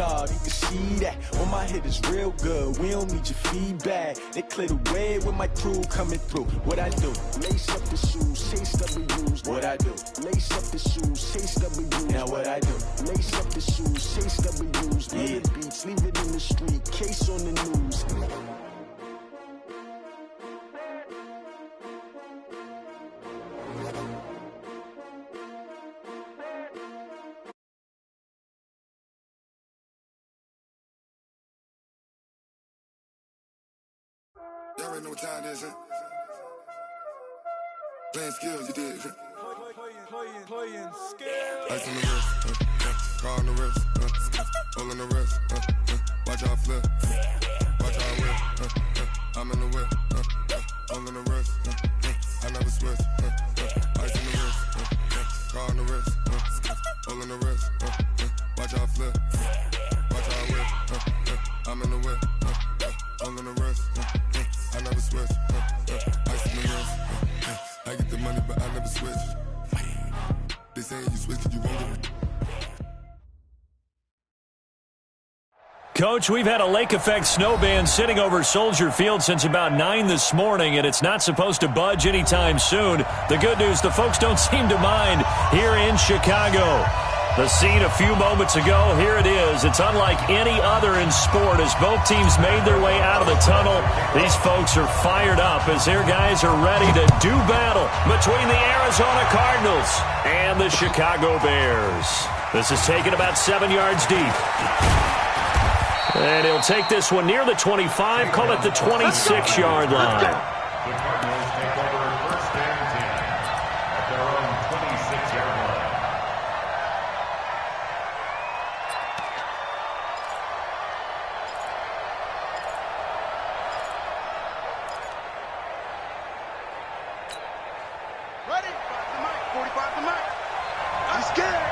dog, you can see that. When my hit is real good, we don't need your feedback. They clear the way with my crew coming through. What I do? Lace up the shoes, chase W's. What I do? Lace up the shoes, chase W's. Now what I do? Lace up the shoes, chase W's. Yeah. The beats, leave it in the street, case on the news. Y'all already know what time it is, huh? Playing skills, you did, huh? Playing skills. Ice on the wrist, car on the wrist, hole on the wrist, watch out flip, watch out whip, I'm in the whip, hole on the wrist, I never switch, ice on the wrist, car on the wrist, hole on the wrist, watch out flip, watch out whip, I'm in the whip, hole on the wrist, I never switch, ice on the wrist, I get the money but I never switch. They saying you switch it, you won't get it. Coach, we've had a lake effect snow band sitting over Soldier Field since about 9 this morning, and it's not supposed to budge anytime soon. The good news, the folks don't seem to mind here in Chicago. The scene a few moments ago, here it is. It's unlike any other in sport as both teams made their way out of the tunnel. These folks are fired up as their guys are ready to do battle between the Arizona Cardinals and the Chicago Bears. This is taken about 7 yards deep. And he'll take this one near the 25, call it the 26-yard line. The Cardinals take over first and 10 at their own 26-yard line. Ready? 45 to Mike. I'm scared.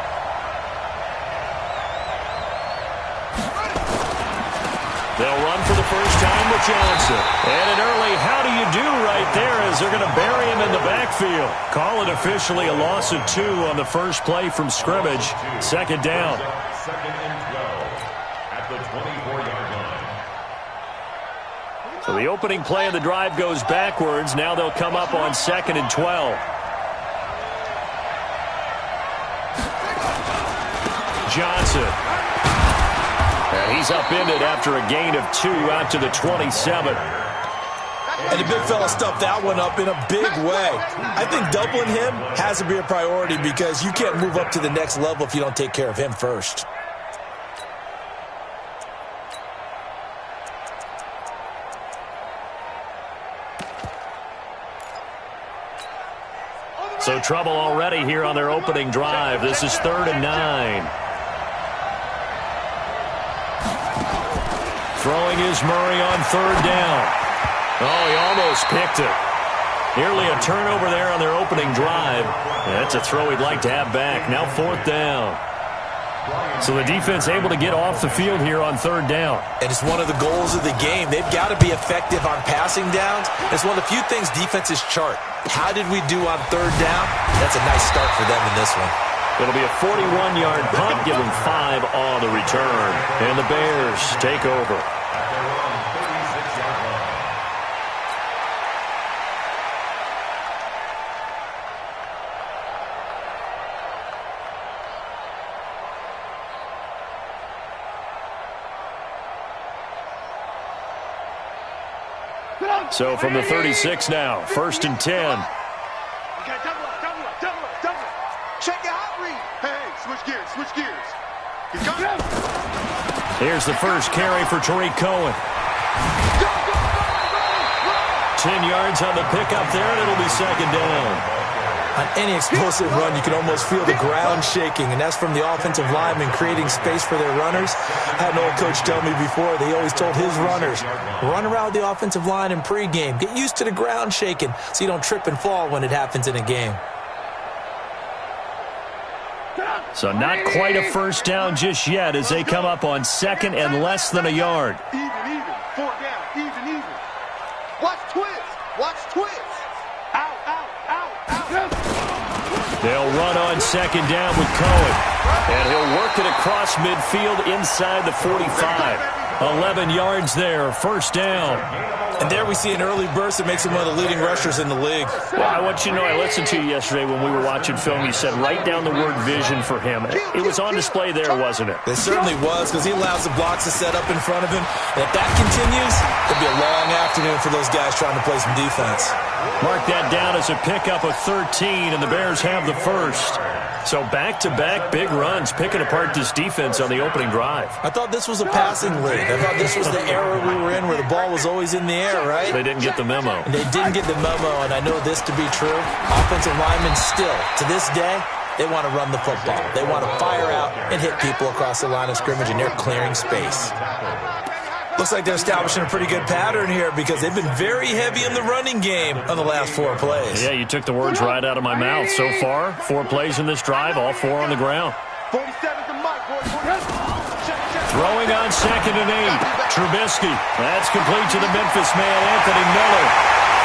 They'll run for the first time with Johnson. And an early how do you do right there as they're going to bury him in the backfield. Call it officially a loss of 2 on the first play from scrimmage. Second down. Second and 12 at the 24-yard line. So the opening play of the drive goes backwards. Now they'll come up on 2nd and 12. Johnson. And he's upended after a gain of 2 out to the 27. And the big fella stuffed that one up in a big way. I think doubling him has to be a priority because you can't move up to the next level if you don't take care of him first. So trouble already here on their opening drive. This is 3rd and 9. Throwing is Murray on 3rd down. Oh, he almost picked it. Nearly a turnover there on their opening drive. That's a throw he'd like to have back. Now 4th down. So the defense able to get off the field here on 3rd down. And it's one of the goals of the game. They've got to be effective on passing downs. It's one of the few things defenses chart. How did we do on 3rd down? That's a nice start for them in this one. It'll be a 41-yard punt, give them 5 on the return. And the Bears take over. At their own 36-yard line. So from the 36 now, 1st and 10. Okay, double up. Check your hot read. Hey, switch gears. He's gone. Here's the first carry for Tariq Cohen. 10 yards on the pickup there, and it'll be 2nd down. On any explosive run, you can almost feel the ground shaking, and that's from the offensive linemen creating space for their runners. I had an old coach tell me before, they always told his runners, run around the offensive line in pregame. Get used to the ground shaking so you don't trip and fall when it happens in a game. So not quite a first down just yet as they come up on 2nd and less than a yard. Even. 4th down. Even. Watch twist. Out. They'll run on 2nd down with Cohen. And he'll work it across midfield inside the 45. 11 yards there, first down. And there we see an early burst that makes him one of the leading rushers in the league. Well, I want you to know, I listened to you yesterday when we were watching film. You said write down the word vision for him. It was on display there, wasn't it? It certainly was, because he allows the blocks to set up in front of him. And if that continues, it'll be a long afternoon for those guys trying to play some defense. Mark that down as a pickup of 13, and the Bears have the first. So back-to-back big runs, picking apart this defense on the opening drive. I thought this was a passing league. I thought this was the era we were in where the ball was always in the air, right? They didn't get the memo. And they didn't get the memo, and I know this to be true. Offensive linemen still, to this day, they want to run the football. They want to fire out and hit people across the line of scrimmage, and they're clearing space. Looks like they're establishing a pretty good pattern here because they've been very heavy in the running game on the last 4 plays. Yeah, you took the words right out of my mouth. So far, 4 plays in this drive, all 4 on the ground. Throwing on 2nd and 8. Trubisky. That's complete to the Memphis man, Anthony Miller.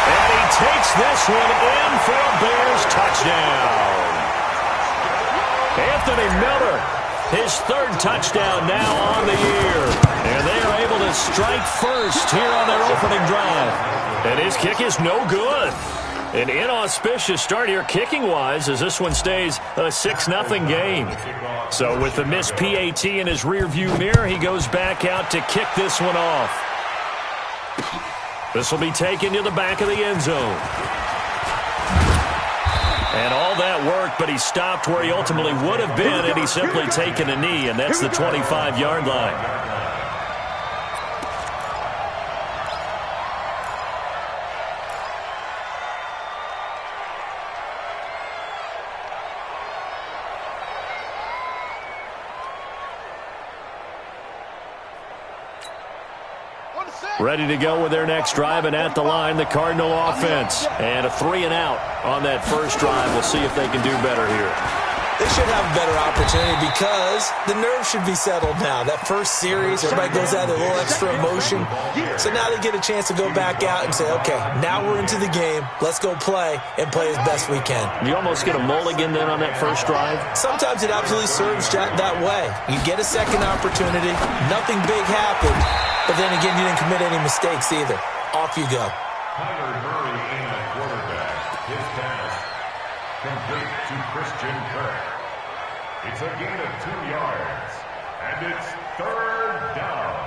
And he takes this one in for a Bears touchdown. Anthony Miller, his 3rd touchdown now on the year. And they are able to strike first here on their opening drive. And his kick is no good. An inauspicious start here kicking-wise as this one stays a 6-0 game. So with the missed PAT in his rearview mirror, he goes back out to kick this one off. This will be taken to the back of the end zone. And all that worked, but he stopped where he ultimately would have been had he simply taken a knee, and that's the 25-yard line. Ready to go with their next drive, and at the line, the Cardinal offense. And a 3-and-out on that first drive. We'll see if they can do better here. They should have a better opportunity because the nerves should be settled now. That first series, everybody goes out with a little extra emotion. So now they get a chance to go back out and say, okay, now we're into the game. Let's go play and play as best we can. You almost get a mulligan then on that first drive? Sometimes it absolutely serves that way. You get a second opportunity. Nothing big happened. But then again, you didn't commit any mistakes either. Off you go. Kyler Murray in the quarterback. His pass complete to Christian Kirk. It's a gain of 2 yards, and it's 3rd down.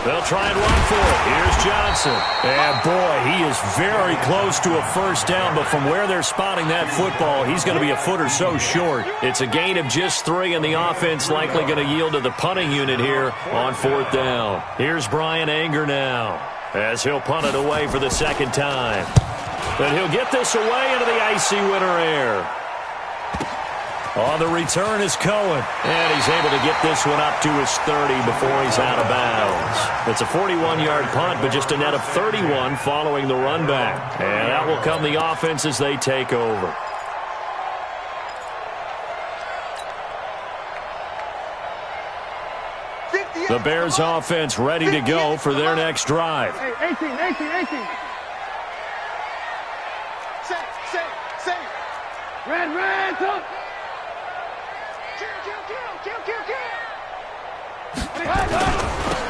They'll try and run for it. Here's Johnson. And, boy, he is very close to a first down, but from where they're spotting that football, he's going to be a foot or so short. It's a gain of just 3, and the offense likely going to yield to the punting unit here on 4th down. Here's Brian Anger now as he'll punt it away for the 2nd time. And he'll get this away into the icy winter air. On the return is Cohen, and he's able to get this one up to his 30 before he's out of bounds. It's a 41-yard punt, but just a net of 31 following the run back. And out will come the offense as they take over. The Bears offense ready to go for their next drive. 18. Red, up.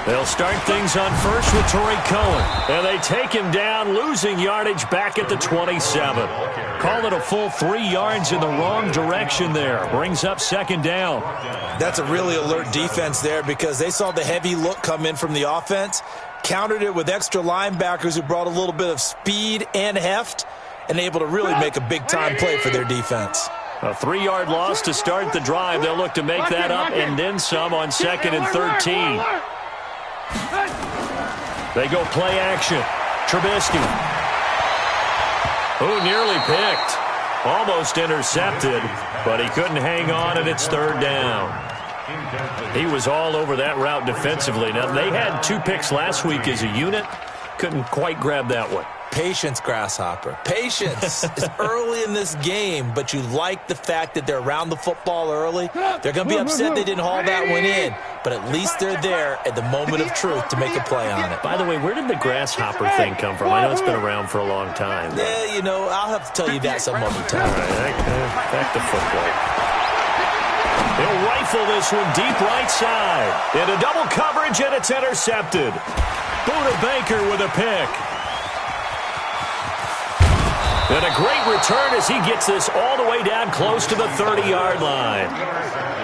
They'll start things on first with Torrey Cohen. And they take him down, losing yardage back at the 27. Call it a full 3 yards in the wrong direction there. Brings up 2nd down. That's a really alert defense there because they saw the heavy look come in from the offense, countered it with extra linebackers who brought a little bit of speed and heft, and able to really make a big-time play for their defense. A 3-yard loss to start the drive. They'll look to make that up and then some on 2nd and 13. They go play action. Trubisky. Who nearly picked. Almost intercepted, but he couldn't hang on, and it's 3rd down. He was all over that route defensively. Now, they had 2 picks last week as a unit. Couldn't quite grab that one. Patience, Grasshopper. Patience. It's early in this game, but you like the fact that they're around the football early. They're going to be upset they didn't haul that one in, but at least they're there at the moment of truth to make a play on it. By the way, where did the grasshopper thing come from? I know it's been around for a long time. Yeah, you know, I'll have to tell you that some other time. All right, back to football. He'll rifle this one deep right side. Into double coverage, and it's intercepted. Buda Baker with a pick. And a great return as he gets this all the way down close to the 30-yard line.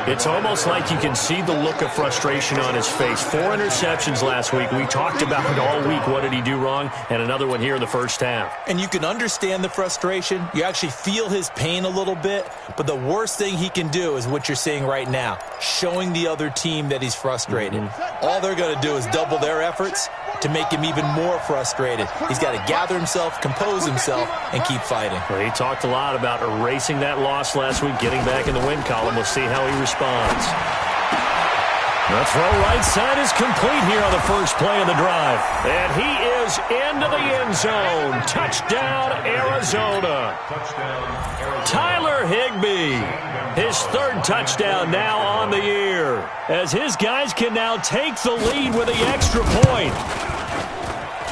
It's almost like you can see the look of frustration on his face. 4 interceptions last week. We talked about it all week. What did he do wrong? And another one here in the first half. And you can understand the frustration. You actually feel his pain a little bit. But the worst thing he can do is what you're seeing right now, showing the other team that he's frustrated. All they're going to do is double their efforts to make him even more frustrated. He's got to gather himself, compose himself, and keep fighting. Well, he talked a lot about erasing that loss last week, getting back in the win column. We'll see how he responds. The throw right side is complete here on the first play of the drive. And he is into the end zone. Touchdown, Arizona. Tyler Higbee, his 3rd touchdown now on the year, as his guys can now take the lead with the extra point.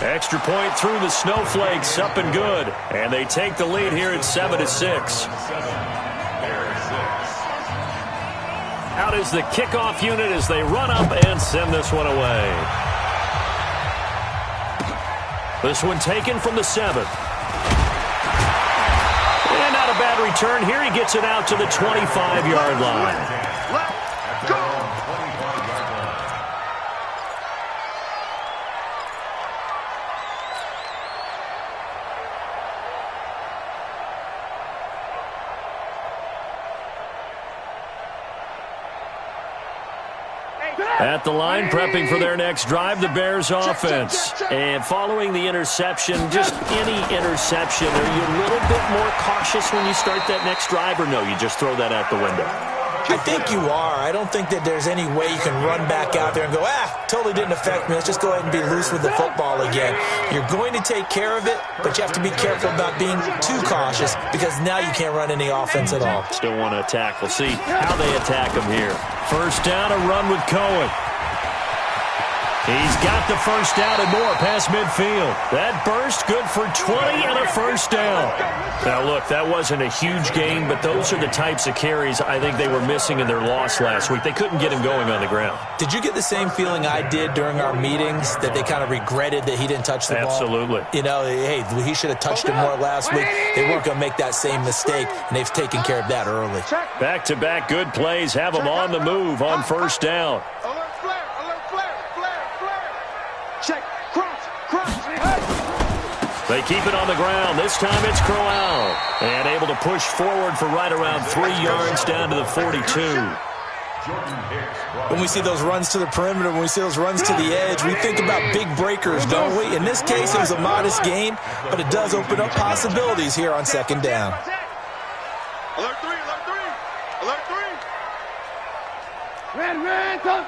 Extra point through the snowflakes, up and good. And they take the lead here at 7-6. Out is the kickoff unit as they run up and send this one away. This one taken from the 7th. And not a bad return. Here he gets it out to the 25-yard line. Let's go! At the line, prepping for their next drive, the Bears offense. And following the interception, just any interception, are you a little bit more cautious when you start that next drive, or no, you just throw that out the window? I think you are. I don't think that there's any way you can run back out there and go, totally didn't affect me. Let's just go ahead and be loose with the football again. You're going to take care of it, but you have to be careful about being too cautious because now you can't run any offense at all. Still want to attack. We'll see how they attack him here. First down, a run with Cohen. He's got the first down and more past midfield. That burst good for 20 and a first down. Now, look, that wasn't a huge gain, but those are the types of carries I think they were missing in their loss last week. They couldn't get him going on the ground. Did you get the same feeling I did during our meetings, that they kind of regretted that he didn't touch the ball? Absolutely. You know, hey, he should have touched it more last week. They weren't going to make that same mistake, and they've taken care of that early. Back-to-back good plays have them on the move on first down. They keep it on the ground. This time it's Crowell. And able to push forward for right around 3 yards down to the 42. When we see those runs to the perimeter, when we see those runs to the edge, we think about big breakers, don't we? In this case, it was a modest gain, but it does open up possibilities here on second down. Alert 3, alert 3, alert 3. Red, come.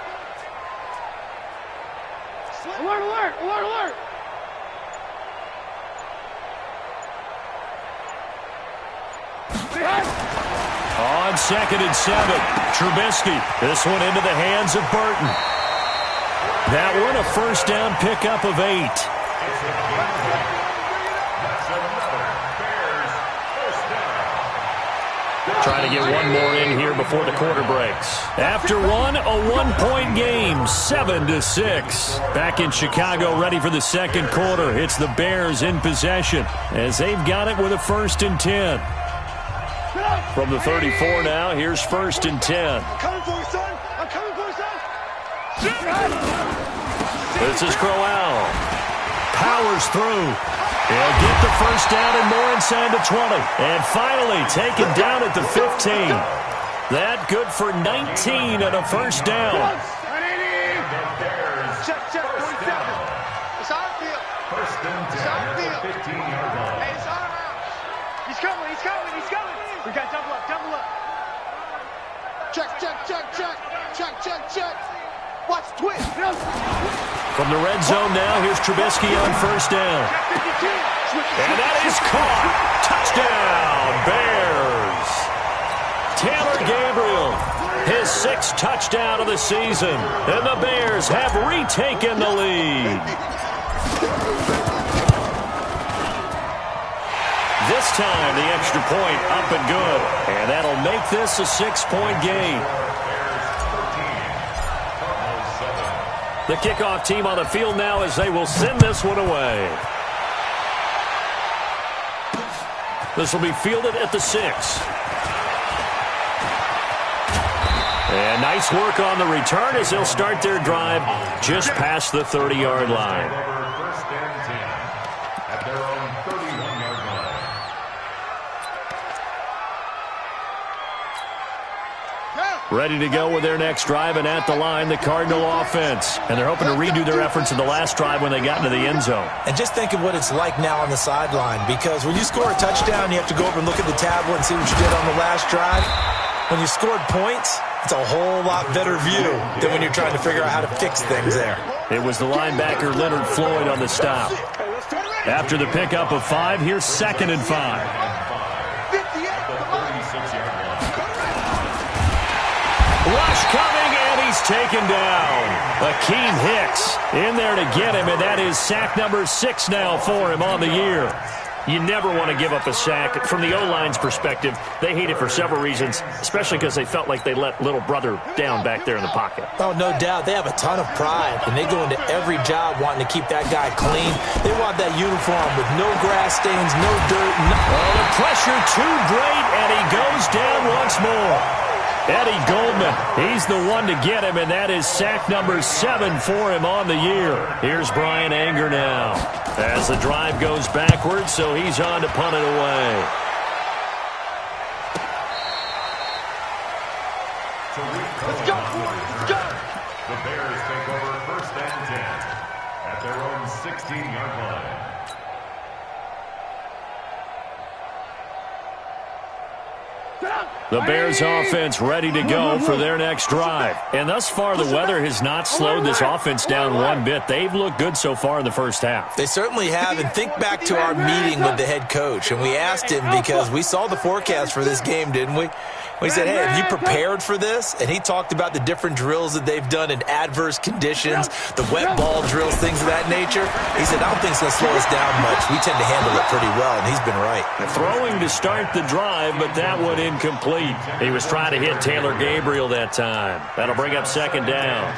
Alert, alert, alert, alert. On 2nd and 7, Trubisky. This one into the hands of Burton. That one a first down pickup of 8. Trying to get one more in here before the quarter breaks. After one, a 1-point game, 7-6. Back in Chicago, ready for the second quarter. It's the Bears in possession as they've got it with a 1st and 10. From the 34 now, here's 1st and 10. I'm coming for you, son. I'm coming for you, son. This is Crowell. Powers through. He'll get the first down and more inside the 20. And finally taken down at the 15. That good for 19 and a first down. Check, 47. It's on field. First and 10 at the 15-yard line. Hey, it's on around. He's coming. We got double up. Check. Watch twist. From the red zone now, here's Trubisky on first down. And that is caught. Touchdown, Bears. Taylor Gabriel, his 6th touchdown of the season. And the Bears have retaken the lead. This time, the extra point up and good. And that'll make this a 6-point game. The kickoff team on the field now as they will send this one away. This will be fielded at the 6. And nice work on the return as they'll start their drive just past the 30-yard line. First and 10 at their own 31-yard line. Ready to go with their next drive, and at the line, the Cardinal offense. And they're hoping to redo their efforts in the last drive when they got into the end zone. And just think of what it's like now on the sideline, because when you score a touchdown, you have to go over and look at the tablet and see what you did on the last drive. When you scored points, it's a whole lot better view than when you're trying to figure out how to fix things there. It was the linebacker Leonard Floyd on the stop. After the pickup of 5, here's 2nd and 5. Rush coming, and he's taken down. Akeem Hicks in there to get him, and that is sack number 6 now for him on the year. You never want to give up a sack. From the O-line's perspective, they hate it for several reasons, especially because they felt like they let little brother down back there in the pocket. Oh, no doubt. They have a ton of pride, and they go into every job wanting to keep that guy clean. They want that uniform with no grass stains, no dirt. No... Oh, the pressure too great, and he goes down once more. Eddie Goldman, he's the one to get him, and that is sack number 7 for him on the year. Here's Brian Anger now as the drive goes backwards, so he's on to punt it away. Let's go, let's go. The Bears take over 1st and 10 at their own 16-yard line. The Bears offense ready to go for their next drive. And thus far, the weather has not slowed this offense down one bit. They've looked good so far in the first half. They certainly have. And think back to our meeting with the head coach. And we asked him, because we saw the forecast for this game, didn't we? We said, hey, have you prepared for this? And he talked about the different drills that they've done in adverse conditions, the wet ball drills, things of that nature. He said, I don't think it's going to slow us down much. We tend to handle it pretty well, and he's been right. Throwing to start the drive, but that one incomplete. He was trying to hit Taylor Gabriel that time. That'll bring up 2nd down.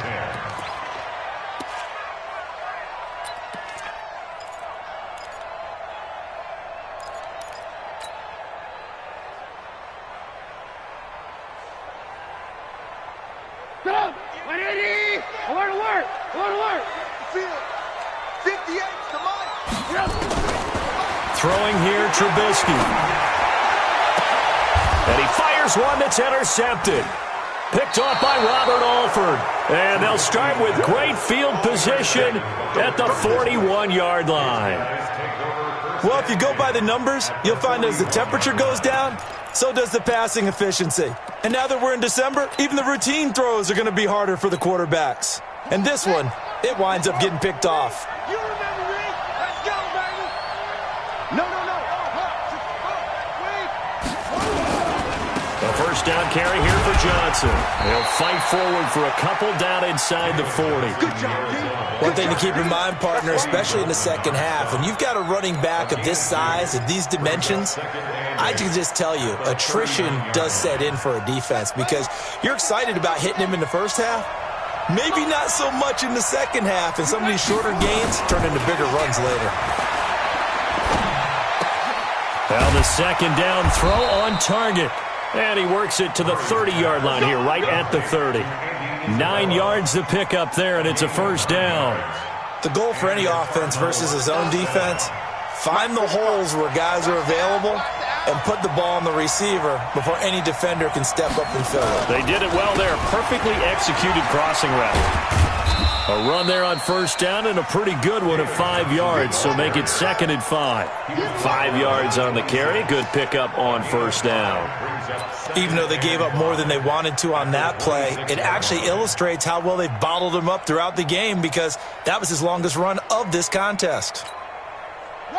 Go! 180! I want to work! I want to work! 58, come on! Throwing here, Trubisky. And he fires one that's intercepted. Picked off by Robert Alford. And they'll start with great field position at the 41-yard line. Well, if you go by the numbers, you'll find as the temperature goes down, so does the passing efficiency. And now that we're in December, even the routine throws are going to be harder for the quarterbacks. And this one, it winds up getting picked off. You remember me? Let's go, baby! No, no, no! Wait! A first down carry here for Johnson. He'll fight forward for a couple down inside the 40. Good job, King. One thing to keep in mind, partner, especially in the second half, when you've got a running back of this size, of these dimensions, I can just tell you, attrition does set in for a defense because you're excited about hitting him in the first half. Maybe not so much in the second half, and some of these shorter gains turn into bigger runs later. Well, the second down throw on target. And he works it to the 30-yard line here, right at the 30. 9 yards to pick up there, and it's a first down. The goal for any offense versus his own defense, find the holes where guys are available and put the ball on the receiver before any defender can step up and fill it. They did it well there. Perfectly executed crossing route. A run there on first down and a pretty good one of 5 yards, so make it 2nd and 5. 5 yards on the carry. Good pickup on first down. Even though they gave up more than they wanted to on that play, it actually illustrates how well they bottled him up throughout the game because that was his longest run of this contest.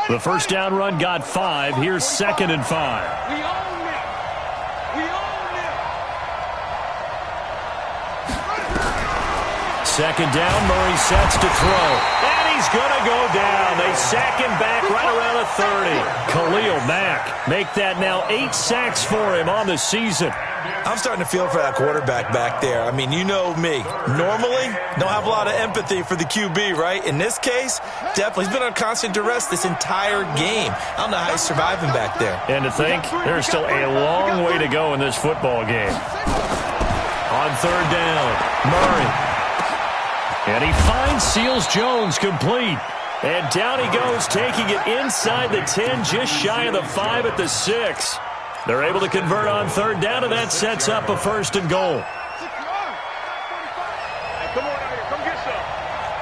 The first down run got 5. Here's 2nd and 5. We own it. We own it. Second down, Murray sets to throw. And he's going to go down. They sack him back right around the 30. Khalil Mack make that now 8 sacks for him on the season. I'm starting to feel for that quarterback back there. I mean, you know me. Normally, don't have a lot of empathy for the QB, right? In this case, definitely. He's been on constant duress this entire game. I don't know how he's surviving back there. And to think, there's still a long way to go in this football game. On third down, Murray. And he finds Seals-Jones complete. And down he goes, taking it inside the 10, just shy of the 5 at the 6. They're able to convert on third down, and that sets up a 1st and goal. Hey, come on out here. Come get some.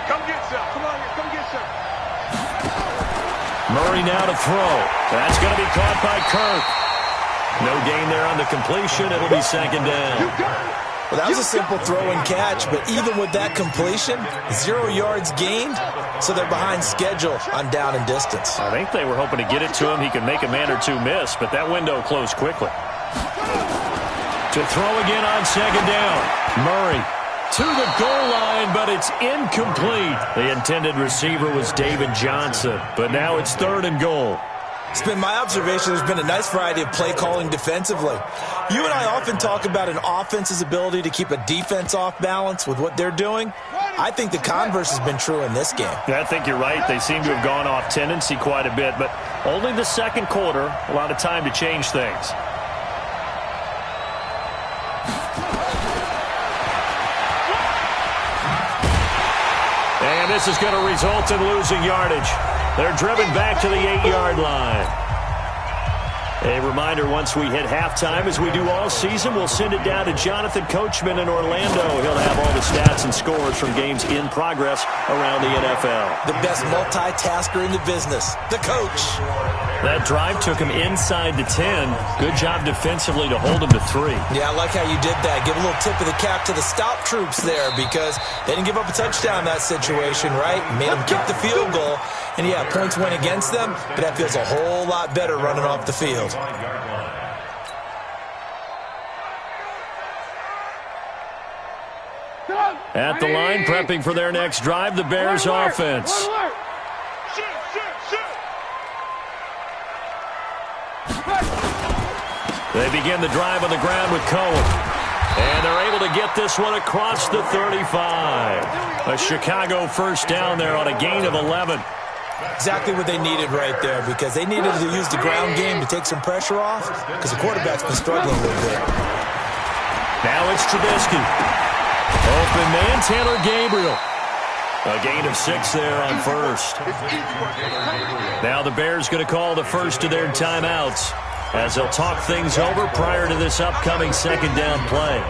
Come get some. Come on here. Come get some. Murray now to throw. That's going to be caught by Kirk. No gain there on the completion. It'll be 2nd down. Well, that was a simple throw and catch, but even with that completion, 0 yards gained, so they're behind schedule on down and distance. I think they were hoping to get it to him. He could make a man or two miss, but that window closed quickly. To throw again on 2nd down. Murray to the goal line, but it's incomplete. The intended receiver was David Johnson, but now it's 3rd and goal. It's been my observation there's been a nice variety of play calling defensively. You and I often talk about an offense's ability to keep a defense off balance with what they're doing. I think the converse has been true in this game. I think you're right. They seem to have gone off tendency quite a bit, but only the 2nd quarter, a lot of time to change things. And this is going to result in losing yardage. They're driven back to the 8-yard line. A reminder, once we hit halftime, as we do all season, we'll send it down to Jonathan Coachman in Orlando. He'll have all the stats and scores from games in progress around the NFL. The best multitasker in the business, the coach. That drive took him inside the 10. Good job defensively to hold him to 3. Yeah, I like how you did that. Give a little tip of the cap to the stop troops there because they didn't give up a touchdown in that situation, right? Made them kick the field goal. And, yeah, points went against them, but that feels a whole lot better running off the field. At the line, prepping for their next drive, the Bears offense. They begin the drive on the ground with Cohen. And they're able to get this one across the 35. A Chicago first down there on a gain of 11. Exactly what they needed right there because they needed to use the ground game to take some pressure off because the quarterback's been struggling a little bit. Now it's Trubisky. Open man, Taylor Gabriel. A gain of 6 there on first. Now the Bears going to call the first of their timeouts as they'll talk things over prior to this upcoming 2nd down play.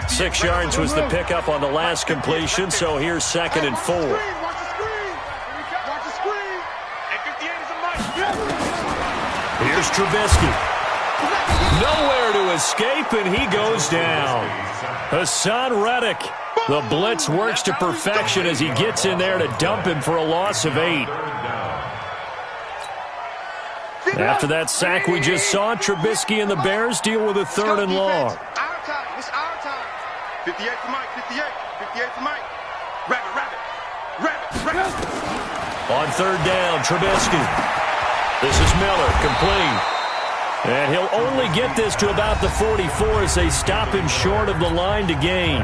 6 yards was the pickup on the last completion, so here's 2nd and 4. Here's Trubisky. Nowhere to escape, and he goes down. Hassan Reddick. The blitz works to perfection as he gets in there to dump him for a loss of 8. After that sack we just saw, Trubisky and the Bears deal with a 3rd and long. Our time. It's our time. 58 for Mike. 58. 58 for Mike. Rabbit. On 3rd down, Trubisky. This is Miller, complete. And he'll only get this to about the 44 as they stop him short of the line to gain.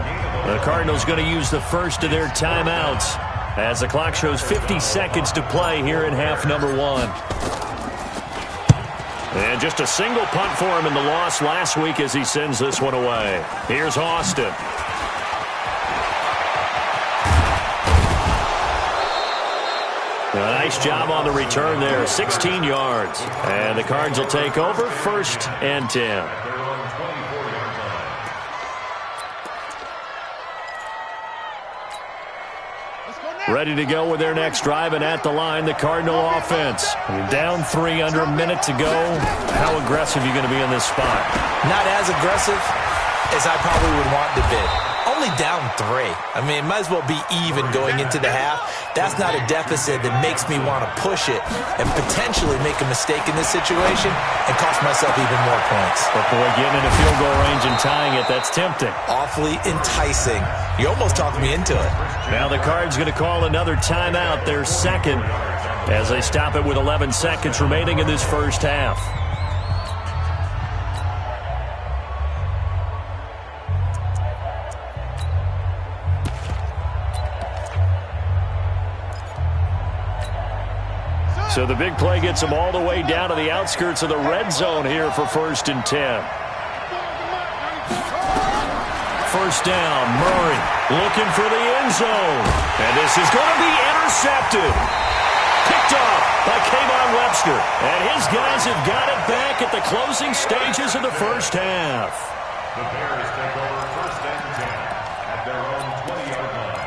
The Cardinals going to use the first of their timeouts as the clock shows 50 seconds to play here in half number 1. And just a single punt for him in the loss last week as he sends this one away. Here's Austin. A nice job on the return there, 16 yards. And the Cards will take over, 1st and 10. Ready to go with their next drive, and at the line, the Cardinal offense. Down 3, under a minute to go. How aggressive are you going to be in this spot? Not as aggressive as I probably would want to be. Only down 3. I mean, might as well be even going into the half. That's not a deficit that makes me want to push it and potentially make a mistake in this situation and cost myself even more points. But boy, getting in a field goal range and tying it, that's tempting. Awfully enticing. You almost talked me into it. Now the Cards going to call another timeout, their second, as they stop it with 11 seconds remaining in this first half. So the big play gets them all the way down to the outskirts of the red zone here for 1st and 10. First down, Murray looking for the end zone. And this is going to be intercepted. Picked off by Kayvon Webster. And his guys have got it back at the closing stages of the first half. The Bears take over 1st and 10 at their own 20-yard line.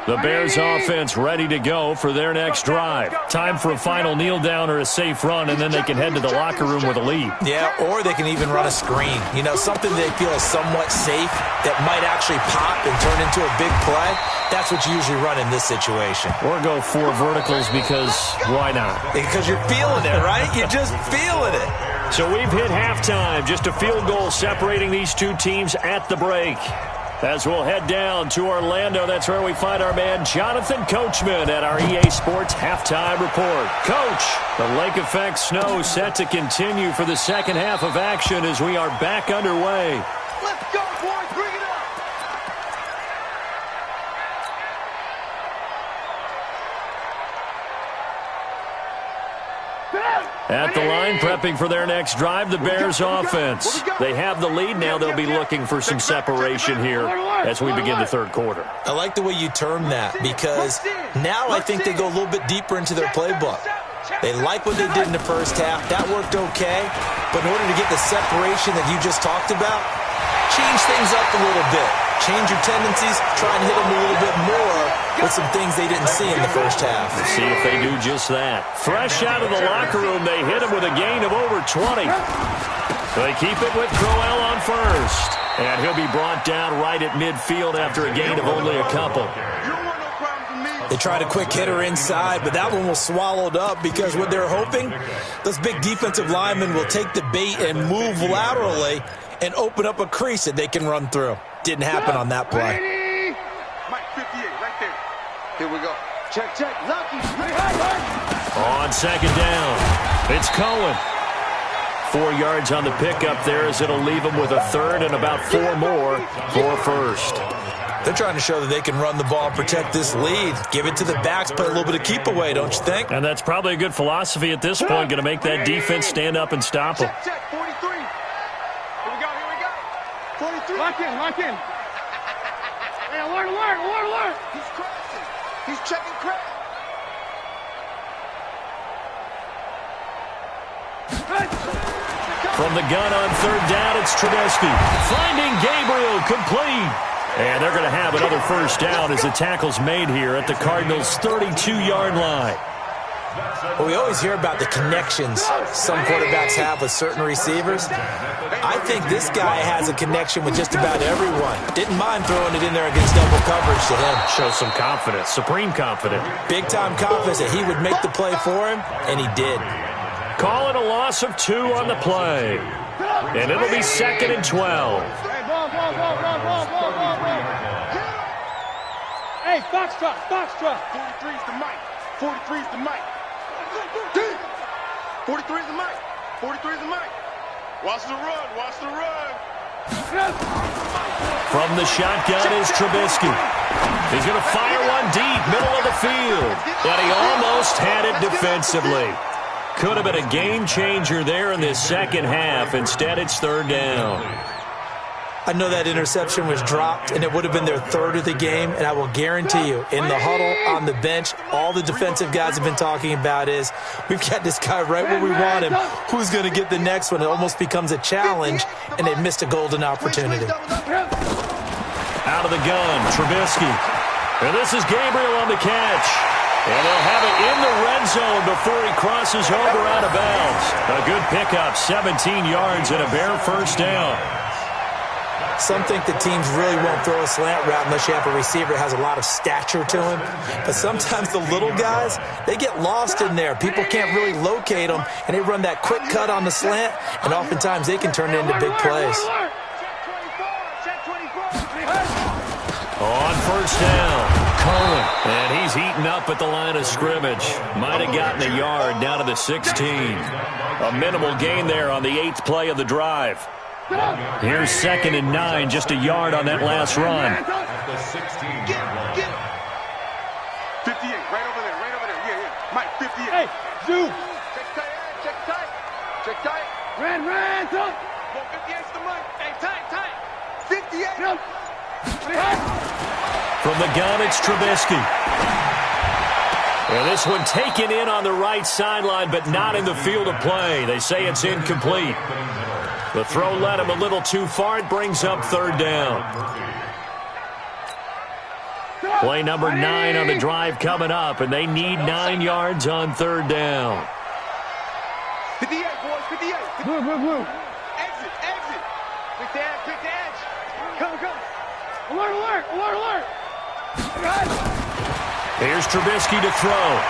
The Bears offense ready to go for their next drive. Time for a final kneel down or a safe run, and then they can head to the locker room with a lead. Yeah, or they can even run a screen. You know, something they feel is somewhat safe that might actually pop and turn into a big play. That's what you usually run in this situation. Or go 4 verticals because why not? Because you're feeling it, right? You're just feeling it. So we've hit halftime. Just a field goal separating these two teams at the break. As we'll head down to Orlando, that's where we find our man Jonathan Coachman at our EA Sports Halftime Report. Coach, the lake effect snow set to continue for the second half of action as we are back underway. Let's go, boys. Bring it up. At the line, prepping for their next drive, the Bears offense. They have the lead. Now they'll be looking for some separation here as we begin the third quarter. I like the way you term that because now I think they go a little bit deeper into their playbook. They like what they did in the first half. That worked okay. But in order to get the separation that you just talked about, change things up a little bit. Change your tendencies. Try and hit them a little bit more with some things they didn't see in the first half. Let's see if they do just that. Fresh out of the locker room, they hit him with a gain of over 20. They keep it with Crowell on first. And he'll be brought down right at midfield after a gain of only a couple. They tried a quick hitter inside, but that one was swallowed up because what they're hoping, those big defensive linemen will take the bait and move laterally and open up a crease that they can run through. Didn't happen on that play. Mike 58, right there. Here we go. Check, check. Lucky. On second down, it's Cohen. 4 yards on the pickup there as it'll leave them with a third and about 4 more for first. They're trying to show that they can run the ball and protect this lead. Give it to the backs, play a little bit of keep away, don't you think? And that's probably a good philosophy at this point, going to make that defense stand up and stop them. Check, check. 43. Here we go, here we go. 43. Lock in, lock in. Hey, alert. He's crashing. He's checking crash. From the gun on third down, it's Trubisky. Finding Gabriel, complete. And they're going to have another first down as the tackle's made here at the Cardinals' 32-yard line. Well, we always hear about the connections some quarterbacks have with certain receivers. I think this guy has a connection with just about everyone. Didn't mind throwing it in there against double coverage to him. Shows some confidence, supreme confidence. Big-time confidence that he would make the play for him, and he did. Call it a loss of 2 on the play. And it'll be 2nd and 12. Hey, Foxtrot. 43's the mic. 43's the mic. 43's the mic. 43's the mic. Watch the run. From the shotgun is Trubisky. He's going to fire one deep, middle of the field. But he almost had it defensively. Could have been a game changer there in this second half. Instead, it's third down. I know that interception was dropped, and it would have been their third of the game, and I will guarantee you, in the huddle, on the bench, all the defensive guys have been talking about is, we've got this guy right where we want him. Who's going to get the next one? It almost becomes a challenge, and they missed a golden opportunity. Out of the gun, Trubisky. And this is Gabriel on the catch. And they'll have it in the red zone before he crosses over out of bounds. A good pickup, 17 yards and a Bear first down. Some think that teams really won't throw a slant route unless you have a receiver that has a lot of stature to him. But sometimes the little guys, they get lost in there. People can't really locate them, and they run that quick cut on the slant, and oftentimes they can turn it into big plays. On first down, Cohen. And he's eaten up at the line of scrimmage. Might have gotten a yard down to the 16. A minimal gain there on the 8th play of the drive. Here's 2nd and 9, just a yard on that last run. At the 16-yard line. 58, right over there, yeah. Mike, 58. Hey, Zoo. Check tight. Ran, up. Go 58's the money. Hey, tight. 58. Jump. From the gun, it's Trubisky. And this one taken in on the right sideline, but not in the field of play. They say it's incomplete. The throw led him a little too far. It brings up 3rd down. Play number 9 on the drive coming up, and they need 9 yards on 3rd down. 58, boys, 58. Blue. Exit. Quick the edge. Come. Alert. Here's Trubisky to throw.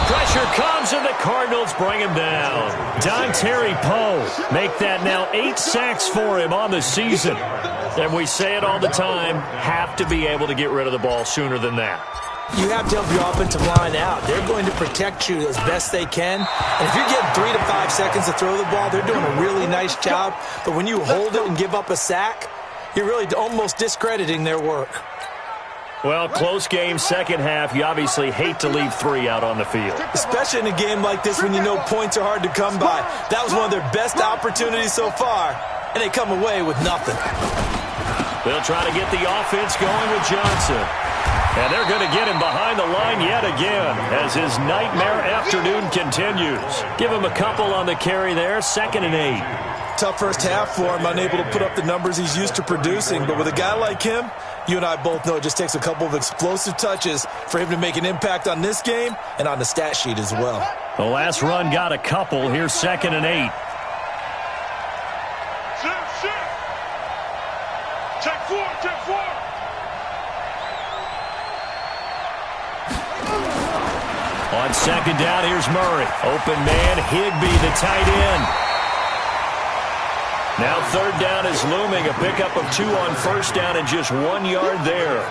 Pressure comes, and the Cardinals bring him down. Dontari Poe make that now 8 sacks for him on the season. And we say it all the time, have to be able to get rid of the ball sooner than that. You have to help your offensive line out. They're going to protect you as best they can. And if you're getting 3 to 5 seconds to throw the ball, they're doing a really nice job. But when you hold it and give up a sack, you're really almost discrediting their work. Well, close game, second half. You obviously hate to leave 3 out on the field. Especially in a game like this when you know points are hard to come by. That was one of their best opportunities so far, and they come away with nothing. They'll try to get the offense going with Johnson. And they're going to get him behind the line yet again as his nightmare afternoon continues. Give him a couple on the carry there, 2nd and 8. Tough first half for him, unable to put up the numbers he's used to producing. But with a guy like him, you and I both know it just takes a couple of explosive touches for him to make an impact on this game and on the stat sheet as well. The last run got a couple. Here's 2nd and 8. Check 4. On 2nd down, here's Murray. Open man, Higbee, the tight end. Now 3rd down is looming. A pickup of 2 on 1st down and just 1 yard there.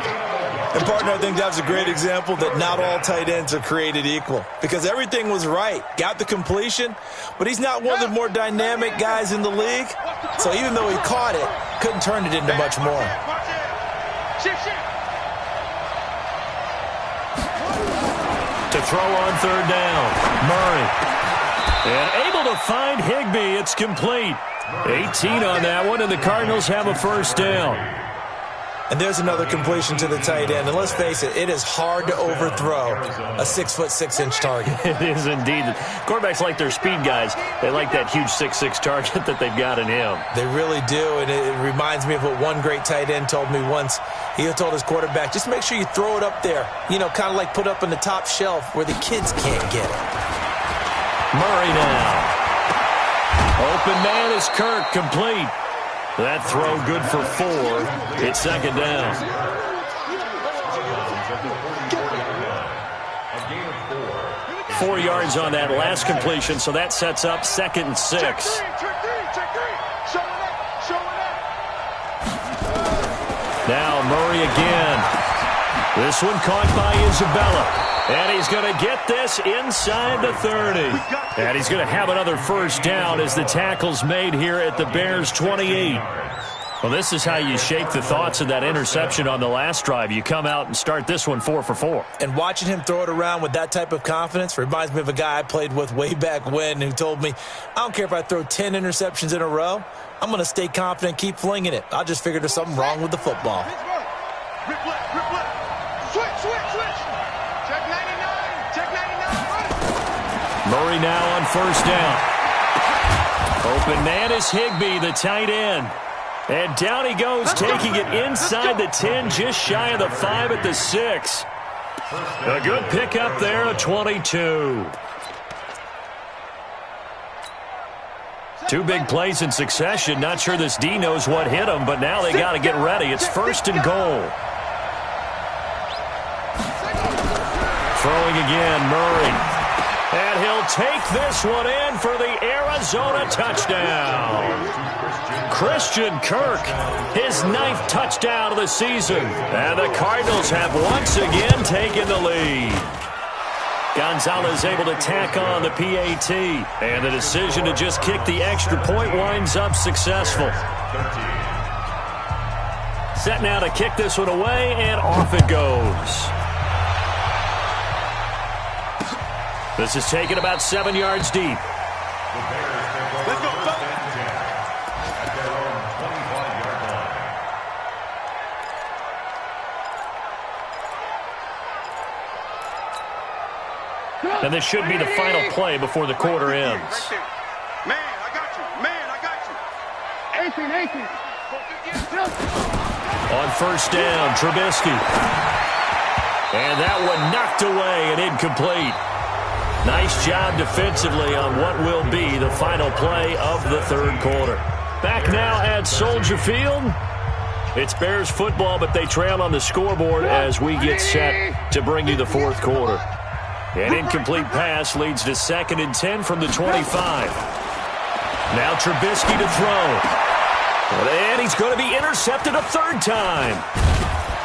And, partner, I think that was a great example that not all tight ends are created equal because everything was right. Got the completion, but he's not one of the more dynamic guys in the league. So even though he caught it, couldn't turn it into much more. To throw on 3rd down, Murray. And able to find Higbee. It's complete. 18 on that one, and the Cardinals have a first down. And there's another completion to the tight end. And let's face it, it is hard to overthrow a 6'6" target. It is indeed. Quarterbacks like their speed guys. They like that huge 6'6" target that they've got in him. They really do, and it reminds me of what one great tight end told me once. He told his quarterback, just make sure you throw it up there. You know, kind of like put up on the top shelf where the kids can't get it. Murray now. Open man is Kirk, complete. That throw good for 4. It's 2nd down. A gain of 4. 4 yards on that last completion, so that sets up 2nd and 6. Check three. Showing up. Now Murray again. This one caught by Isabella. And he's going to get this inside the 30. And he's going to have another first down as the tackle's made here at the Bears' 28. Well, this is how you shake the thoughts of that interception on the last drive. You come out and start this one 4 for 4. And watching him throw it around with that type of confidence reminds me of a guy I played with way back when who told me, I don't care if I throw 10 interceptions in a row. I'm going to stay confident and keep flinging it. I just figured there's something wrong with the football. Rip left. Switch. Check 99. Murray now on first down. Open man is Higbee, the tight end. And down he goes, taking it inside the 10, just shy of the 5 at the 6. A good pickup there, a 22. Two big plays in succession. Not sure this D knows what hit him, but now they got to get ready. It's 1st and goal. Throwing again, Murray. And he'll take this one in for the Arizona touchdown. Christian Kirk, his 9th touchdown of the season. And the Cardinals have once again taken the lead. Gonzalez able to tack on the PAT. And the decision to just kick the extra point winds up successful. Set now to kick this one away, and off it goes. This is taken about 7 yards deep. Let's go, at their own 25-yard line. And this should be the final play before the quarter ends. Man, I got you. Man, I got you. 18. On 1st down, Trubisky. And that one knocked away and incomplete. Nice job defensively on what will be the final play of the 3rd quarter. Back now at Soldier Field. It's Bears football, but they trail on the scoreboard as we get set to bring you the 4th quarter. An incomplete pass leads to 2nd and 10 from the 25. Now Trubisky to throw. And he's going to be intercepted a 3rd time.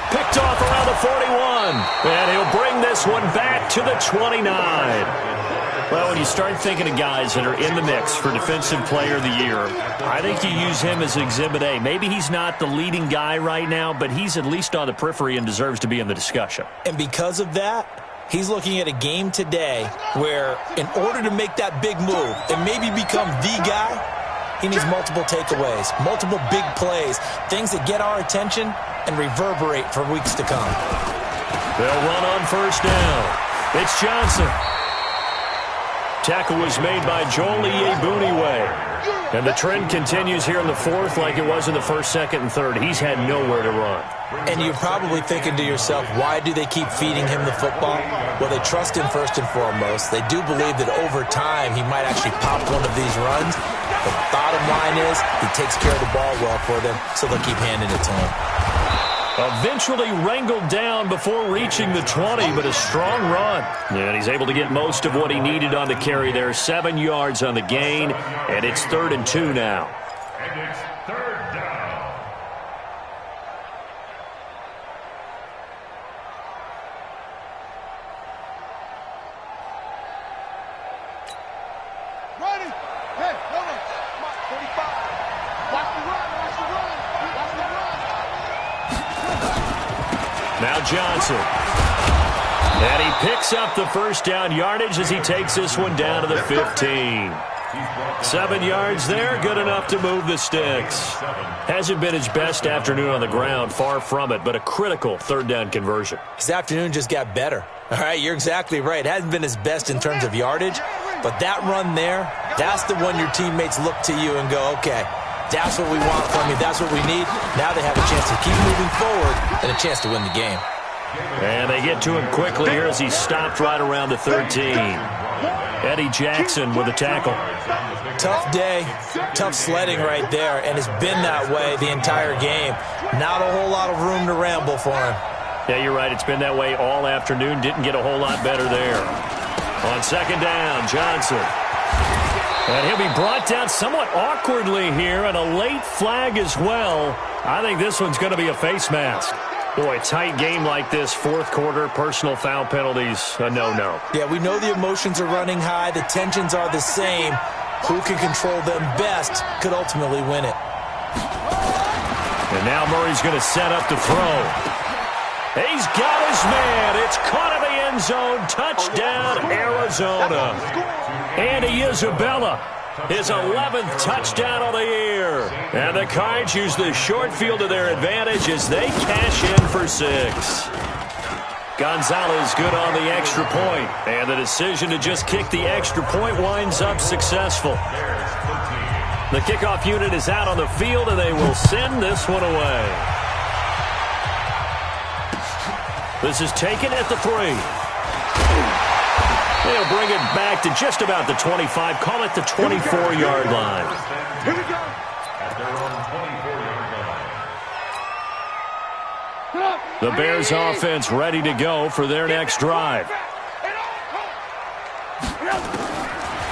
Picked off around the 41. And he'll bring this one back to the 29. Well, when you start thinking of guys that are in the mix for Defensive Player of the Year, I think you use him as Exhibit A. Maybe he's not the leading guy right now, but he's at least on the periphery and deserves to be in the discussion. And because of that, he's looking at a game today where in order to make that big move and maybe become the guy, he needs multiple takeaways, multiple big plays, things that get our attention and reverberate for weeks to come. They'll run on 1st down. It's Johnson. Tackle was made by Joel Iyiegbuniwe. And the trend continues here in the 4th like it was in the 1st, 2nd, and 3rd. He's had nowhere to run. And you're probably thinking to yourself, why do they keep feeding him the football? Well, they trust him first and foremost. They do believe that over time he might actually pop one of these runs. The bottom line is he takes care of the ball well for them, so they'll keep handing it to him. Eventually wrangled down before reaching the 20, but a strong run. And he's able to get most of what he needed on the carry there. 7 yards on the gain, and it's 3rd and 2 now. And it's 3rd down. Ready? Hey, hold on. Come on, 45. Watch the run. Now Johnson. And he picks up the 1st down yardage as he takes this one down to the 15. 7 yards there, good enough to move the sticks. Hasn't been his best afternoon on the ground, far from it, but a critical 3rd down conversion. His afternoon just got better. All right, you're exactly right. Hasn't been his best in terms of yardage, but that run there, that's the one your teammates look to you and go, okay, that's what we want from you. That's what we need. Now they have a chance to keep moving forward and a chance to win the game. And they get to him quickly here as he stopped right around the 13. Eddie Jackson with a tackle. Tough day, tough sledding right there, and it's been that way the entire game. Not a whole lot of room to ramble for him. Yeah, you're right. It's been that way all afternoon. Didn't get a whole lot better there. On 2nd down, Johnson. And he'll be brought down somewhat awkwardly here, and a late flag as well. I think this one's going to be a face mask. Boy, a tight game like this, 4th quarter, personal foul penalties, a no-no. Yeah, we know the emotions are running high. The tensions are the same. Who can control them best could ultimately win it. And now Murray's going to set up to throw. He's got his man. It's caught in the end zone. Touchdown, Arizona. Andy Isabella, his 11th touchdown of the year. And the Cards use the short field to their advantage as they cash in for 6. Gonzalez good on the extra point. And the decision to just kick the extra point winds up successful. The kickoff unit is out on the field, and they will send this one away. This is taken at the 3. They'll bring it back to just about the 25. Call it the 24-yard line. Here we go. At their own 24-yard line. The Bears offense ready to go for their next drive.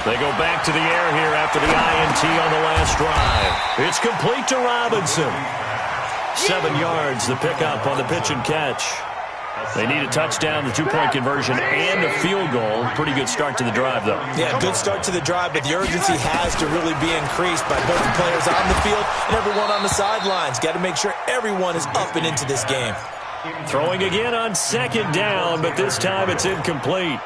They go back to the air here after the INT on the last drive. It's complete to Robinson. 7 yards, the pickup on the pitch and catch. They need a touchdown, the 2-point conversion, and a field goal. Pretty good start to the drive, though. Yeah, good start to the drive, but the urgency has to really be increased by both the players on the field and everyone on the sidelines. Got to make sure everyone is up and into this game. Throwing again on 2nd down, but this time it's incomplete.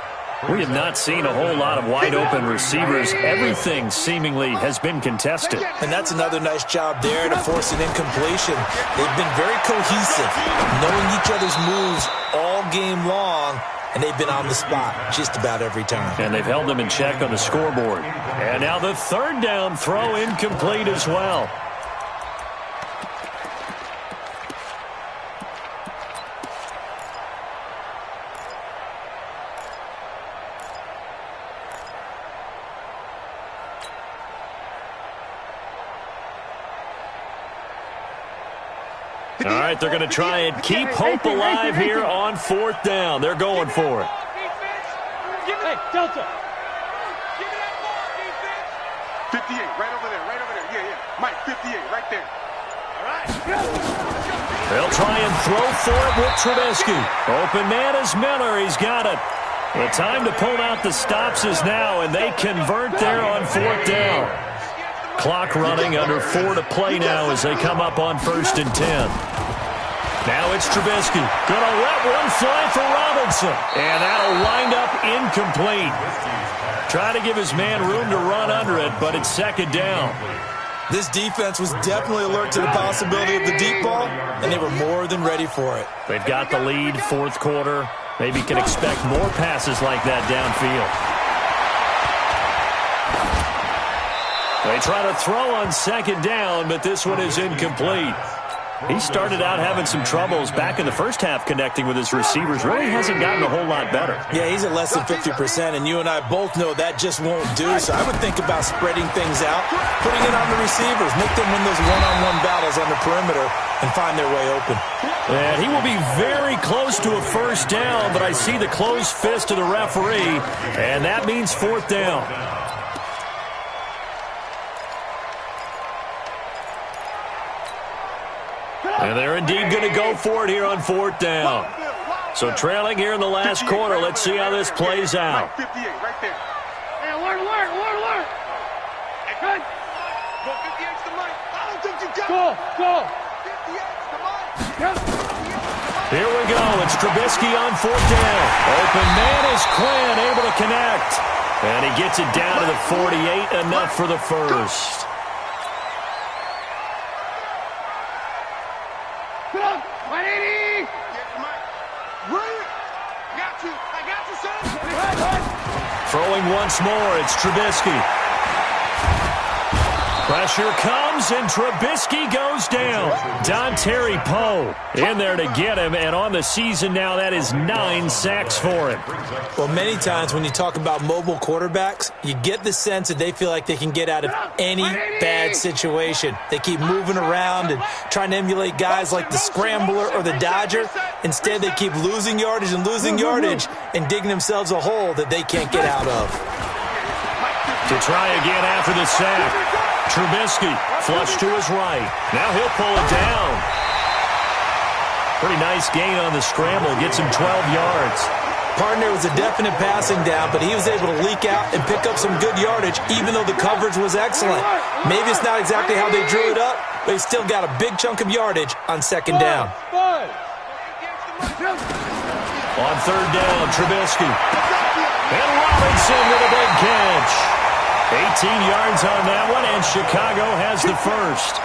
We have not seen a whole lot of wide-open receivers. Everything seemingly has been contested. And that's another nice job there to force an incompletion. They've been very cohesive, knowing each other's moves all game long, and they've been on the spot just about every time. And they've held them in check on the scoreboard. And now the 3rd down throw incomplete as well. All right, they're going to try and keep hope alive here on 4th down. They're going for it. Hey, Delta. Give me that ball, defense. 58, right over there. Yeah. Mike, 58, right there. All right. They'll try and throw for it with Trubisky. Open man is Miller. He's got it. The time to pull out the stops is now, and they convert there on 4th down. Clock running, under 4 to play now as they come up on 1st and 10. Now it's Trubisky. Gonna let one fly for Robinson. And that'll wind up incomplete. Trying to give his man room to run under it, but it's 2nd down. This defense was definitely alert to the possibility of the deep ball, and they were more than ready for it. They've got the lead, 4th quarter. Maybe can expect more passes like that downfield. They try to throw on 2nd down, but this one is incomplete. He started out having some troubles back in the first half connecting with his receivers. Really hasn't gotten a whole lot better. Yeah, he's at less than 50%, and you and I both know that just won't do. So I would think about spreading things out, putting it on the receivers, make them win those one-on-one battles on the perimeter and find their way open. And he will be very close to a 1st down, but I see the closed fist of the referee, and that means 4th down. And they're indeed going to go for it here on 4th down. So trailing here in the last quarter. Let's see how this plays out. 58, right there. Hey, alert. Good. Go 58's the Mike. I don't think you got Go. 58's the Mike. Yep. Here we go. It's Trubisky on 4th down. Open man is Quinn, able to connect. And he gets it down to the 48, enough for the first. Put up. 180. I got you, son. Throwing once more, it's Trubisky. Pressure comes, and Trubisky goes down. Dontari Poe in there to get him, and on the season now, that is 9 sacks for him. Well, many times when you talk about mobile quarterbacks, you get the sense that they feel like they can get out of any bad situation. They keep moving around and trying to emulate guys like the Scrambler or the Dodger. Instead, they keep losing yardage and digging themselves a hole that they can't get out of. To try again after the sack. Trubisky, flush to his right. Now he'll pull it down. Pretty nice gain on the scramble. Gets him 12 yards. Partner was a definite passing down, but he was able to leak out and pick up some good yardage, even though the coverage was excellent. Maybe it's not exactly how they drew it up, but he still got a big chunk of yardage on 2nd down. On 3rd down, Trubisky. And Robinson with a big catch. 18 yards on that one, and Chicago has the first.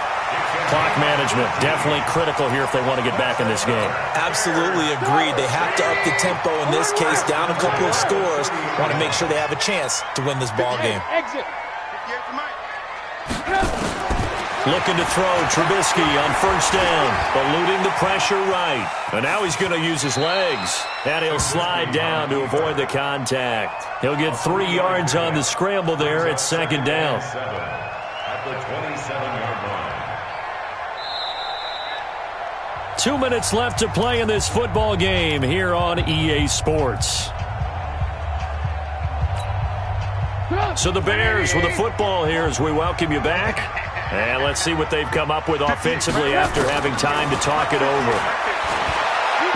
Clock management definitely critical here if they want to get back in this game. Absolutely agreed. They have to up the tempo in this case, down a couple of scores. Want to make sure they have a chance to win this ball game. Exit. Looking to throw. Trubisky on first down. Eluding the pressure right. And now he's going to use his legs. And he'll slide down to avoid the contact. He'll get 3 yards on the scramble there at second down. At the 27-yard line. 2 minutes left to play in this football game here on EA Sports. So the Bears with the football here as we welcome you back. And let's see what they've come up with offensively after having time to talk it over.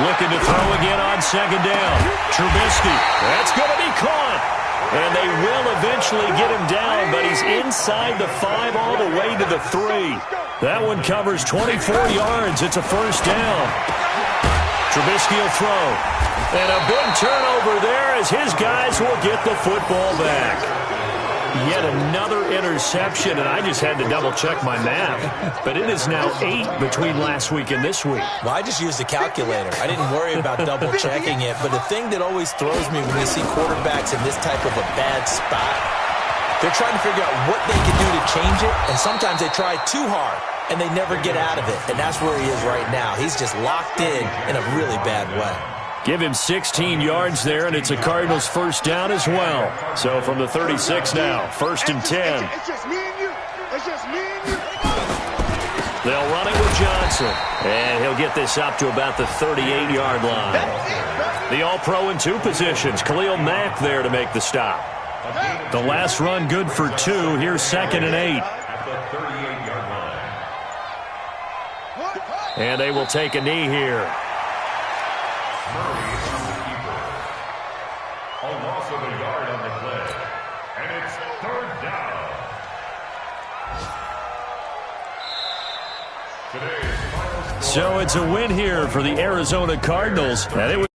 Looking to throw again on second down. Trubisky, that's going to be caught. And they will eventually get him down, but he's inside the 5 all the way to the 3. That one covers 24 yards. It's a first down. Trubisky will throw. And a big turnover there as his guys will get the football back. Yet another interception, and I just had to double-check my math. But it is now 8 between last week and this week. Well, I just used a calculator. I didn't worry about double-checking it. But the thing that always throws me when you see quarterbacks in this type of a bad spot, they're trying to figure out what they can do to change it, and sometimes they try too hard, and they never get out of it. And that's where he is right now. He's just locked in a really bad way. Give him 16 yards there, and it's a Cardinals first down as well. So from the 36 now, 1st and 10. It's just me and you. It's just me and you. They'll run it with Johnson, and he'll get this up to about the 38-yard line. The All-Pro in 2 positions. Khalil Mack there to make the stop. The last run good for 2. Here's 2nd and 8. At the 38-yard line. And they will take a knee here. Murray on the keeper. A loss of a yard on the play. And it's 3rd down. Today's final score. So it's a win here for the Arizona Cardinals. And it was